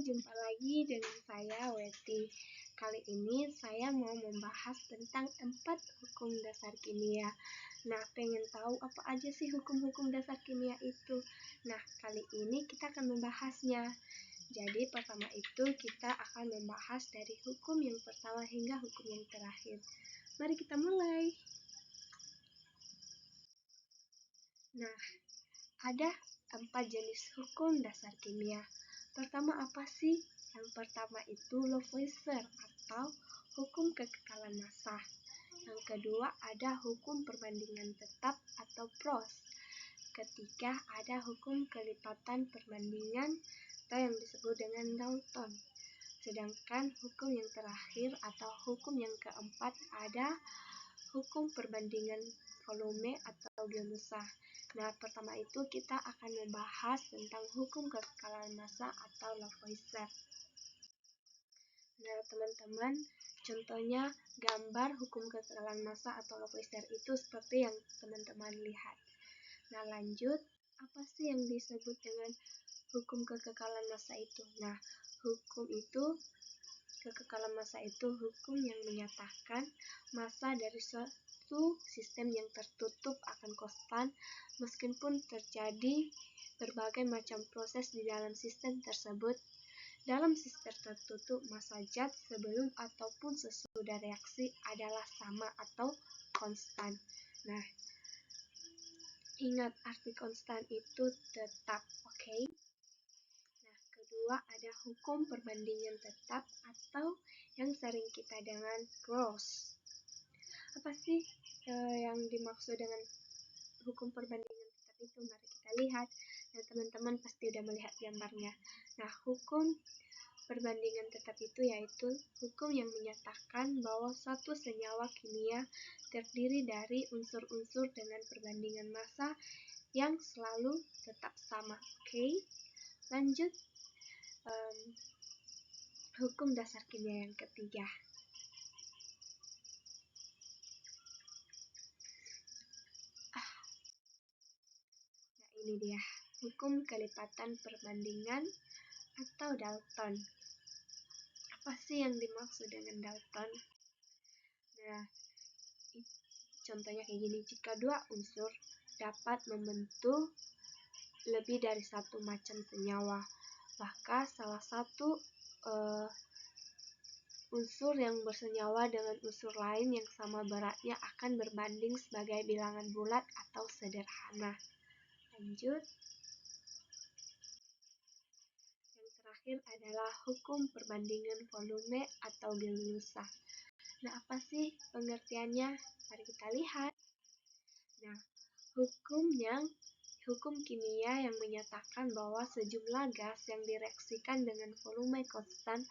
jumpa lagi dengan saya Weti. Kali ini saya mau membahas tentang 4 hukum dasar kimia. Nah, pengen tahu apa aja sih hukum-hukum dasar kimia itu? Nah, kali ini kita akan membahasnya. Jadi, pertama itu kita akan membahas dari hukum yang pertama hingga hukum yang terakhir. Mari kita mulai. Nah, ada 4 jenis hukum dasar kimia. Pertama apa sih? Yang pertama itu Lavoisier atau hukum kekekalan massa. Yang kedua ada hukum perbandingan tetap atau Proust. Ketiga ada hukum kelipatan perbandingan atau yang disebut dengan Dalton. Sedangkan hukum yang terakhir atau hukum yang keempat ada hukum perbandingan volume atau geometri. Nah, pertama itu kita akan membahas tentang hukum kekekalan massa atau Lavoisier. Nah, teman-teman, contohnya gambar hukum kekekalan massa atau Lavoisier itu seperti yang teman-teman lihat. Nah, lanjut, apa sih yang disebut dengan hukum kekekalan massa itu? Nah, kekekalan massa itu hukum yang menyatakan massa dari suatu sistem yang tertutup akan konstan meskipun terjadi berbagai macam proses di dalam sistem tersebut. Dalam sistem tertutup, massa zat sebelum ataupun sesudah reaksi adalah sama atau konstan. Nah, ingat arti konstan itu tetap, oke? Nah, kedua ada hukum perbandingan tetap atau yang sering kita dengan Gauss. Apa sih yang dimaksud dengan hukum perbandingan tetap itu? Mari kita lihat. Nah, teman-teman pasti udah melihat gambarnya. Nah, hukum perbandingan tetap itu yaitu hukum yang menyatakan bahwa suatu senyawa kimia terdiri dari unsur-unsur dengan perbandingan massa yang selalu tetap sama. Oke? Lanjut, hukum dasar kimia yang ketiga. Nah, ini dia, hukum kelipatan perbandingan atau Dalton. Apa sih yang dimaksud dengan Dalton? Nah, contohnya kayak gini, jika dua unsur dapat membentuk lebih dari satu macam senyawa, maka salah satu unsur yang bersenyawa dengan unsur lain yang sama beratnya akan berbanding sebagai bilangan bulat atau sederhana. Lanjut. Yang terakhir adalah hukum perbandingan volume atau geometri. Nah, apa sih pengertiannya? Mari kita lihat. Nah, hukum kimia yang menyatakan bahwa sejumlah gas yang direaksikan dengan volume konstan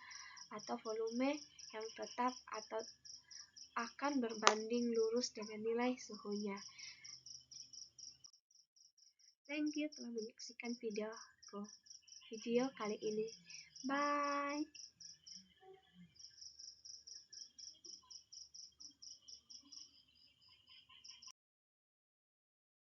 atau volume yang tetap atau akan berbanding lurus dengan nilai suhunya. Thank you telah menyaksikan video kali ini. Bye.